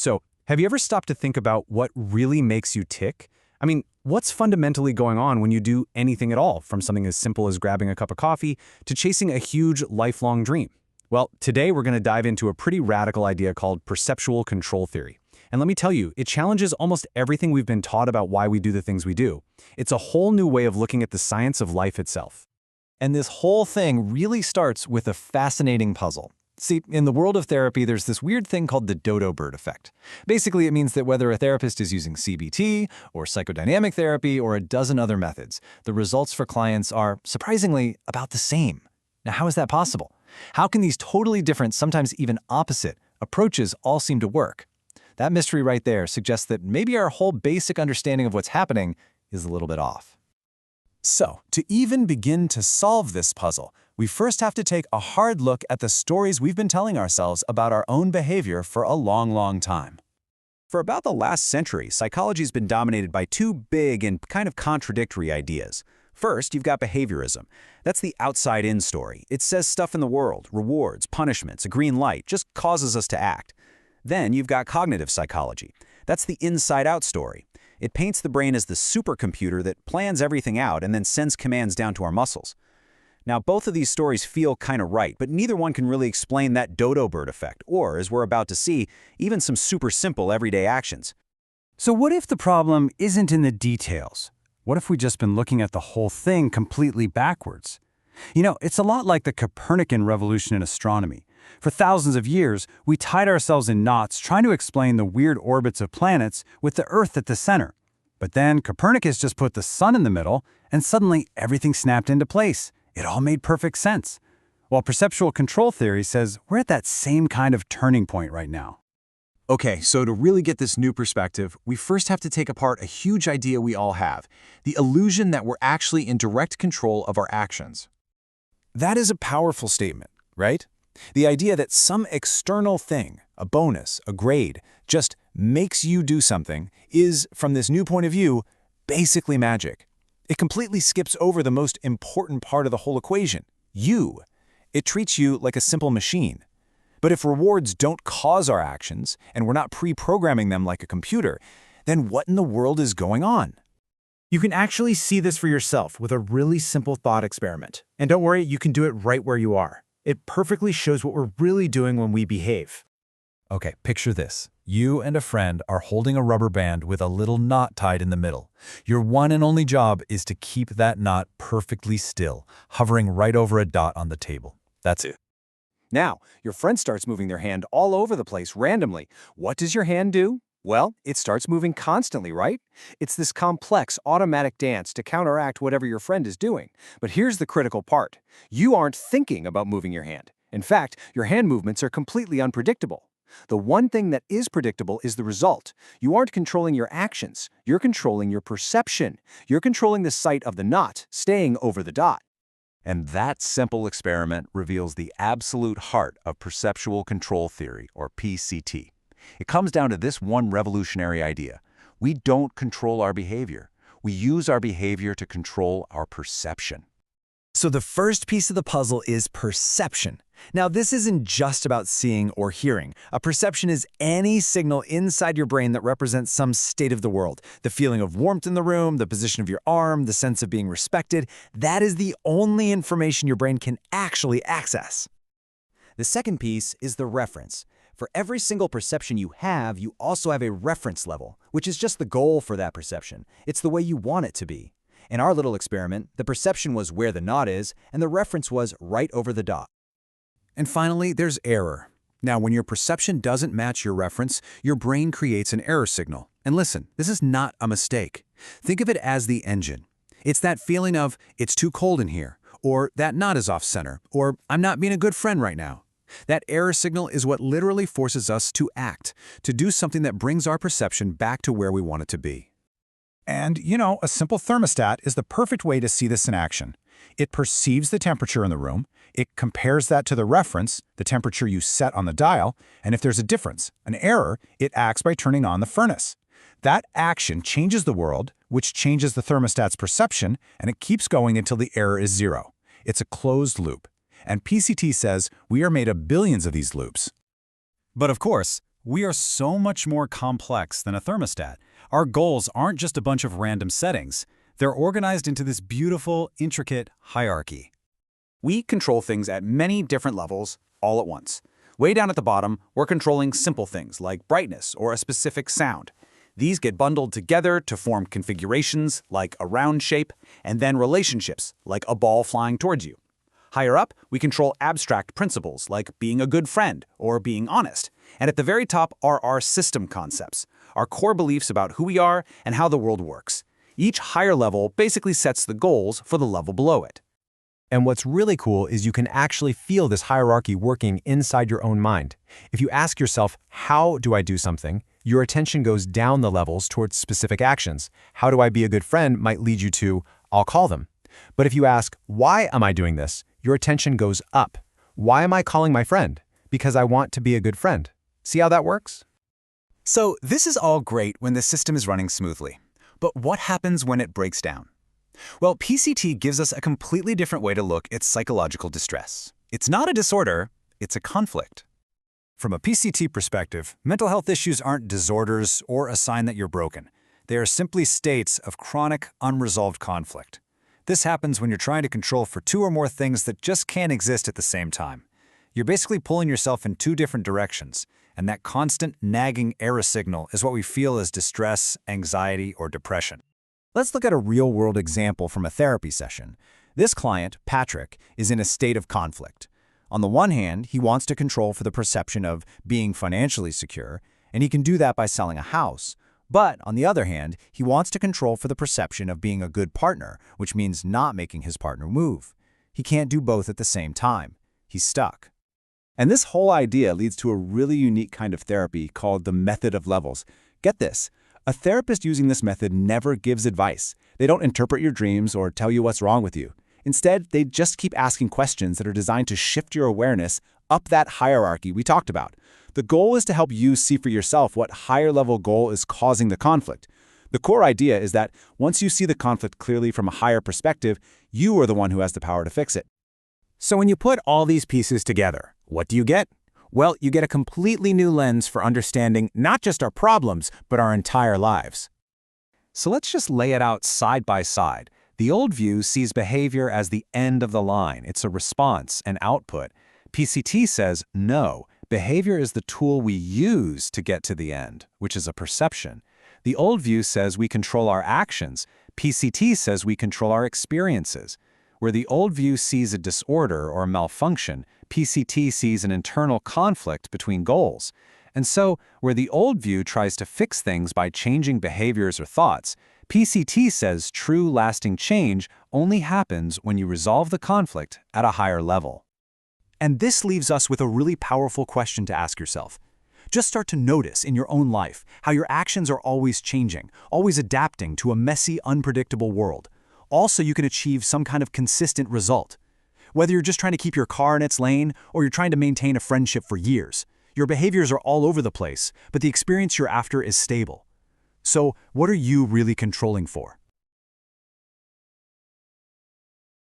So, have you ever stopped to think about what really makes you tick? I mean, what's fundamentally going on when you do anything at all, from something as simple as grabbing a cup of coffee to chasing a huge lifelong dream? Well, today we're going to dive into a pretty radical idea called perceptual control theory. And let me tell you, it challenges almost everything we've been taught about why we do the things we do. It's a whole new way of looking at the science of life itself. And this whole thing really starts with a fascinating puzzle. See, in the world of therapy, there's this weird thing called the dodo bird effect. Basically, it means that whether a therapist is using CBT or psychodynamic therapy or a dozen other methods, the results for clients are, surprisingly, about the same. Now, how is that possible? How can these totally different, sometimes even opposite, approaches all seem to work? That mystery right there suggests that maybe our whole basic understanding of what's happening is a little bit off. So, to even begin to solve this puzzle, we first have to take a hard look at the stories we've been telling ourselves about our own behavior for a long time. For about the last century, psychology's been dominated by two big and kind of contradictory ideas. First, you've got behaviorism. That's the outside-in story. It says stuff in the world, rewards, punishments, a green light, just causes us to act. Then you've got cognitive psychology. That's the inside-out story. It paints the brain as the supercomputer that plans everything out and then sends commands down to our muscles. Now, both of these stories feel kind of right, but neither one can really explain that dodo bird effect, or, as we're about to see, even some super simple everyday actions. So what if the problem isn't in the details? What if we've just been looking at the whole thing completely backwards? You know, it's a lot like the Copernican revolution in astronomy. For thousands of years, we tied ourselves in knots trying to explain the weird orbits of planets with the Earth at the center. But then Copernicus just put the sun in the middle, and suddenly everything snapped into place. It all made perfect sense. While perceptual control theory says we're at that same kind of turning point right now. Okay, so to really get this new perspective, we first have to take apart a huge idea we all have, the illusion that we're actually in direct control of our actions. That is a powerful statement, right? The idea that some external thing, a bonus, a grade, just makes you do something is, from this new point of view, basically magic. It completely skips over the most important part of the whole equation, you. It treats you like a simple machine. But if rewards don't cause our actions, and we're not pre-programming them like a computer, then what in the world is going on? You can actually see this for yourself with a really simple thought experiment. And don't worry, you can do it right where you are. It perfectly shows what we're really doing when we behave. Okay, picture this. You and a friend are holding a rubber band with a little knot tied in the middle. Your one and only job is to keep that knot perfectly still, hovering right over a dot on the table. That's it. Now, your friend starts moving their hand all over the place randomly. What does your hand do? Well, it starts moving constantly, right? It's this complex, automatic dance to counteract whatever your friend is doing. But here's the critical part. You aren't thinking about moving your hand. In fact, your hand movements are completely unpredictable. The one thing that is predictable is the result. You aren't controlling your actions. You're controlling your perception. You're controlling the sight of the knot, staying over the dot. And that simple experiment reveals the absolute heart of perceptual control theory, or PCT. It comes down to this one revolutionary idea. We don't control our behavior. We use our behavior to control our perception. So the first piece of the puzzle is perception. Now, this isn't just about seeing or hearing. A perception is any signal inside your brain that represents some state of the world. The feeling of warmth in the room, the position of your arm, the sense of being respected. That is the only information your brain can actually access. The second piece is the reference. For every single perception you have, you also have a reference level, which is just the goal for that perception. It's the way you want it to be. In our little experiment, the perception was where the knot is, and the reference was right over the dot. And finally, there's error. Now, when your perception doesn't match your reference, your brain creates an error signal. And listen, this is not a mistake. Think of it as the engine. It's that feeling of, it's too cold in here, or that knot is off center, or I'm not being a good friend right now. That error signal is what literally forces us to act, to do something that brings our perception back to where we want it to be. And, you know, a simple thermostat is the perfect way to see this in action. It perceives the temperature in the room, it compares that to the reference, the temperature you set on the dial, and if there's a difference, an error, it acts by turning on the furnace. That action changes the world, which changes the thermostat's perception, and it keeps going until the error is zero. It's a closed loop. And PCT says we are made of billions of these loops. But of course, We are so much more complex than a thermostat. Our goals aren't just a bunch of random settings. They're organized into this beautiful, intricate hierarchy. We control things at many different levels all at once. Way down at the bottom, we're controlling simple things like brightness or a specific sound. These get bundled together to form configurations like a round shape, and then relationships like a ball flying towards you. Higher up, we control abstract principles like being a good friend or being honest. And at the very top are our system concepts, our core beliefs about who we are and how the world works. Each higher level basically sets the goals for the level below it. And what's really cool is you can actually feel this hierarchy working inside your own mind. If you ask yourself, how do I do something? Your attention goes down the levels towards specific actions. How do I be a good friend might lead you to, I'll call them. But if you ask, why am I doing this? Your attention goes up. Why am I calling my friend? Because I want to be a good friend. See how that works? So this is all great when the system is running smoothly. But what happens when it breaks down? Well, PCT gives us a completely different way to look at psychological distress. It's not a disorder, it's a conflict. From a PCT perspective, mental health issues aren't disorders or a sign that you're broken. They are simply states of chronic, unresolved conflict. This happens when you're trying to control for two or more things that just can't exist at the same time. You're basically pulling yourself in two different directions, and that constant, nagging error signal is what we feel as distress, anxiety, or depression. Let's look at a real-world example from a therapy session. This client, Patrick, is in a state of conflict. On the one hand, he wants to control for the perception of being financially secure, and he can do that by selling a house. But, on the other hand, he wants to control for the perception of being a good partner, which means not making his partner move. He can't do both at the same time. He's stuck. And this whole idea leads to a really unique kind of therapy called the method of levels. Get this, a therapist using this method never gives advice. They don't interpret your dreams or tell you what's wrong with you. Instead, they just keep asking questions that are designed to shift your awareness up that hierarchy we talked about. The goal is to help you see for yourself what higher-level goal is causing the conflict. The core idea is that once you see the conflict clearly from a higher perspective, you are the one who has the power to fix it. So when you put all these pieces together, what do you get? Well, you get a completely new lens for understanding not just our problems, but our entire lives. So let's just lay it out side by side. The old view sees behavior as the end of the line. It's a response, an output. PCT says, no, behavior is the tool we use to get to the end, which is a perception. The old view says we control our actions. PCT says we control our experiences. Where the old view sees a disorder or a malfunction, PCT sees an internal conflict between goals. And so, where the old view tries to fix things by changing behaviors or thoughts, PCT says true lasting change only happens when you resolve the conflict at a higher level. And this leaves us with a really powerful question to ask yourself. Just start to notice in your own life how your actions are always changing, always adapting to a messy, unpredictable world. Also, you can achieve some kind of consistent result. Whether you're just trying to keep your car in its lane or you're trying to maintain a friendship for years, your behaviors are all over the place, but the experience you're after is stable. So, what are you really controlling for?